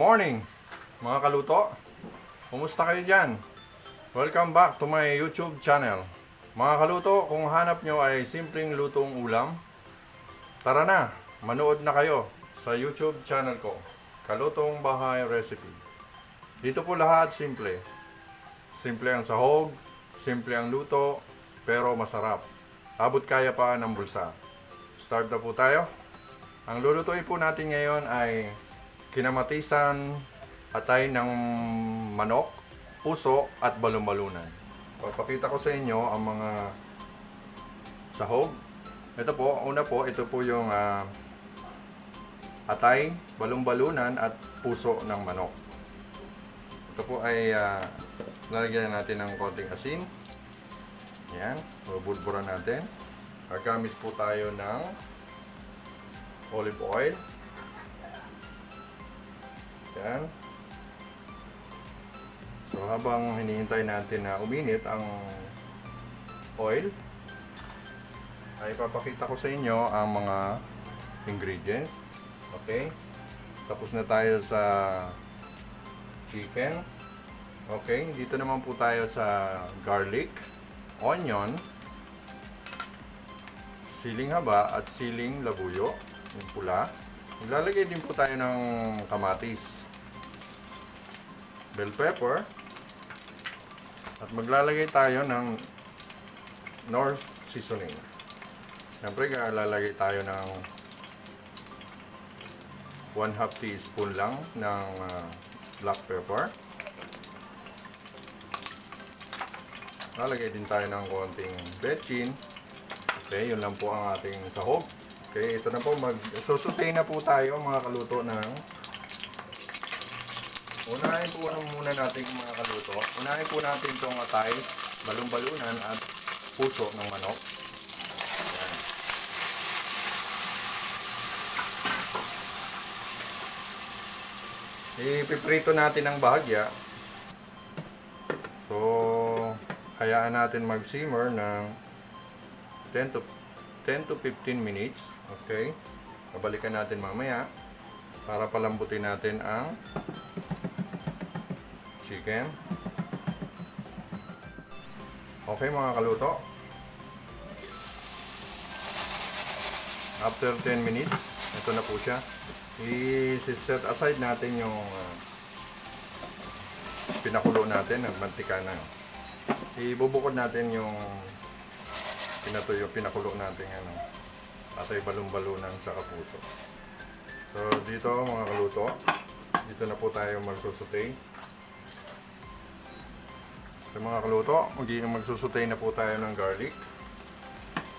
morning, mga kaluto. Kumusta kayo dyan? Welcome back to my YouTube channel. Mga kaluto, kung hanap nyo ay simpleng lutong ulam, tara na, manood na kayo sa YouTube channel ko, Kalutong Bahay Recipe. Dito po lahat simple. Simple ang sahog, simple ang luto, pero masarap. Abot kaya pa ng bulsa. Start na po tayo. Ang lulutuin po natin ngayon ay kinamatisang atay ng manok, puso at balunbalunan. Papakita ko sa inyo ang mga sahog. Ito po, una po, ito po yung atay, balunbalunan at puso ng manok. Ito po ay lalagyan natin ng konting asin. Yan, bubudburan natin. Gagamit po tayo ng olive oil. Yan. So habang hinihintay natin na uminit ang oil, ay papakita ko sa inyo ang mga ingredients. Okay? Tapos na tayo sa chicken. Okay, dito naman po tayo sa garlic, onion, siling haba at siling labuyo, yung pula. Maglalagay din po tayo ng kamatis, bell pepper, at maglalagay tayo ng North seasoning. Siyempre, lalagay tayo ng 1/2 teaspoon lang ng black pepper. Lalagay din tayo ng konting bechin. Okay, yun lang po ang ating sahog. Okay, ito na po, mag-saute na po tayo mga kaluto ng unahin po muna natin mga kaluto. Unahin po natin itong atay, balunbalunan at puso ng manok. Ayan. Ipiprito natin ang bahagya. So, hayaan natin mag-simmer ng 10 to 15 minutes. Okay. Babalikan natin mamaya para palambutin natin ang chicken. Okay mga kaluto. After 10 minutes, ito na po siya. I-set aside natin yung pinakulo natin, nagmantika na. Ibubukod natin yung pinakulo natin atay, balunbalunan sa puso. So dito mga kaluto, dito na po tayo magsusutay. So mga kaluto, magsusutay na po tayo ng garlic.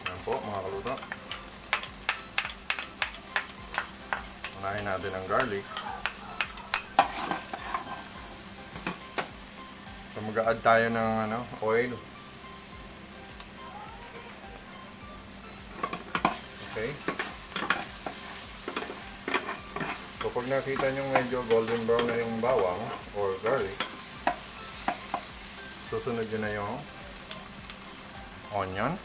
Yan po mga kaluto. Unahin natin ang garlic. So mag-a-add tayo ng oil. Okay. So pag nakita nyo medyo golden brown na yung bawang or garlic, susunod nyo na yung onion.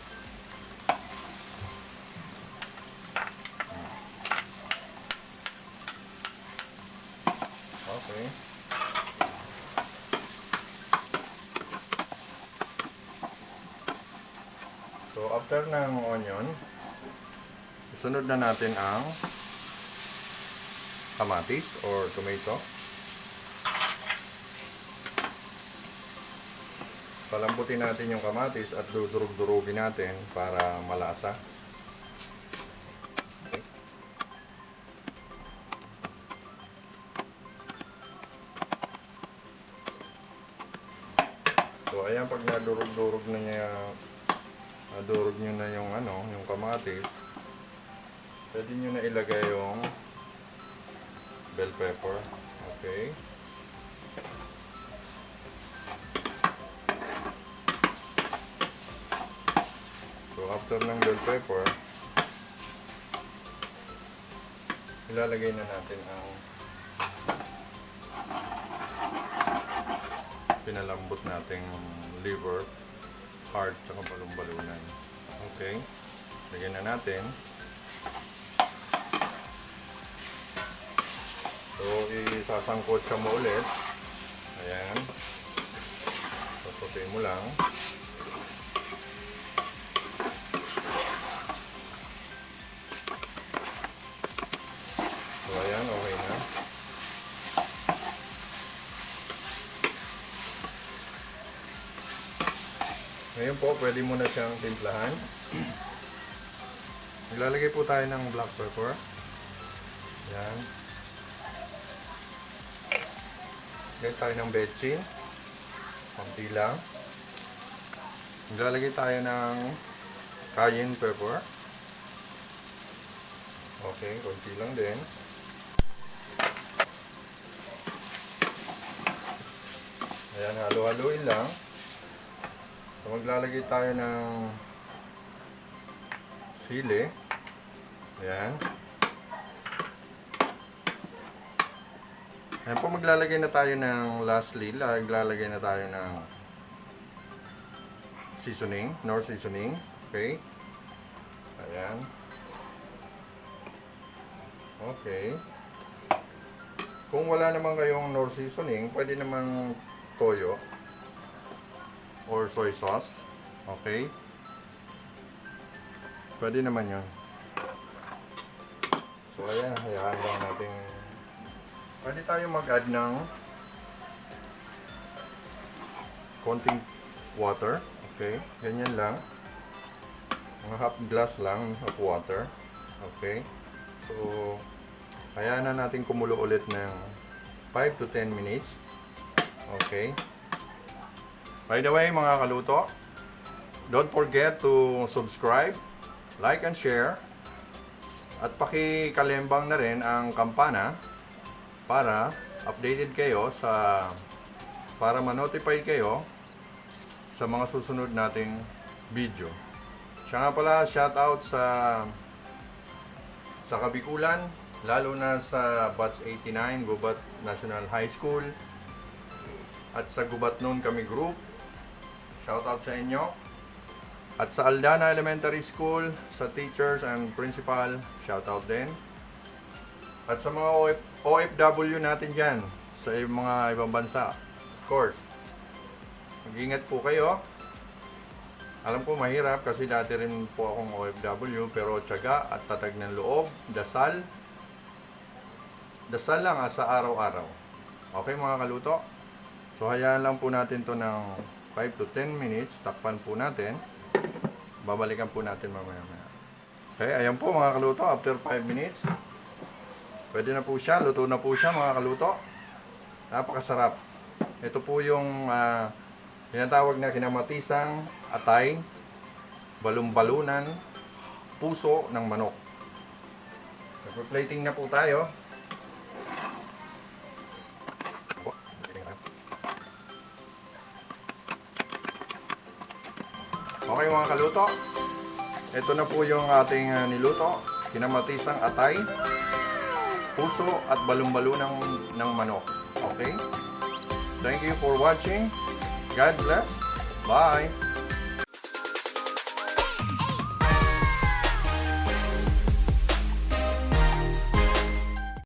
Okay. So after ng onion, sunod na natin ang kamatis or tomato. Palambutin natin yung kamatis at dudurog-durugin natin para malasa. Okay. So ayan, pag nadurog-durog na niya, nadurog nyo na yung yung kamatis, pwede nyo na ilagay yung bell pepper. Okay. So after ng bell pepper, ilalagay na natin ang pinalambot nating liver, heart, saka balunbalunan. Okay. Lagyan na natin. So, isasangkot siya mo ulit. Ayan. Sasote mo lang. So, ayan. Okay na. Ngayon po, pwede mo na siyang timplahan. Naglalagay po tayo ng black pepper. Ayan. Lagay tayo ng betchin. Konti lang. Naglalagay tayo ng cayenne pepper. Okay, konti lang din. Ayan, halo-haloin lang. So, maglalagay tayo ng sili. Ayan. Ayan po, maglalagay na tayo ng lastly, maglalagay na tayo ng seasoning, Knorr seasoning. Okay. Ayan. Okay. Kung wala naman kayong Knorr seasoning, pwede naman toyo or soy sauce. Okay. Pwede naman yun. So, ayan. Hayaan lang natin. Pwede tayo mag-add ng konting water. Okay. Ganyan lang. Mga half glass lang of water. Okay. So, hayaan na natin kumulo ulit ng 5 to 10 minutes. Okay. By the way, mga kaluto, don't forget to subscribe, like and share, at pakikalembang na rin ang kampana para updated kayo para ma-notify kayo sa mga susunod nating video. Siya nga pala, shoutout sa Kabikulan, lalo na sa Batch 89 Gubat National High School at sa Gubat Noon Kami Group. Shoutout sa inyo. At sa Aldana Elementary School, sa teachers and principal, shoutout din. At sa mga OFW natin dyan, sa mga ibang bansa, of course. Mag-ingat po kayo. Alam ko mahirap kasi dati rin po akong OFW, pero tiyaga at tatag ng loob, dasal. Dasal lang sa araw-araw. Okay mga kaluto? So hayaan lang po natin to ng 5 to 10 minutes, takpan po natin. Babalikan po natin mamaya-maya. Okay, ayan po mga kaluto, after 5 minutes. Pwede na po siya, luto na po siya mga kaluto. Napakasarap. Ito po yung tinatawag na kinamatisang atay, balunbalunan, puso ng manok. Nagpa-plating na po tayo. Okay mga kaluto, ito na po yung ating niluto, kinamatisang atay, puso at balunbalunan ng manok. Okay? Thank you for watching. God bless. Bye!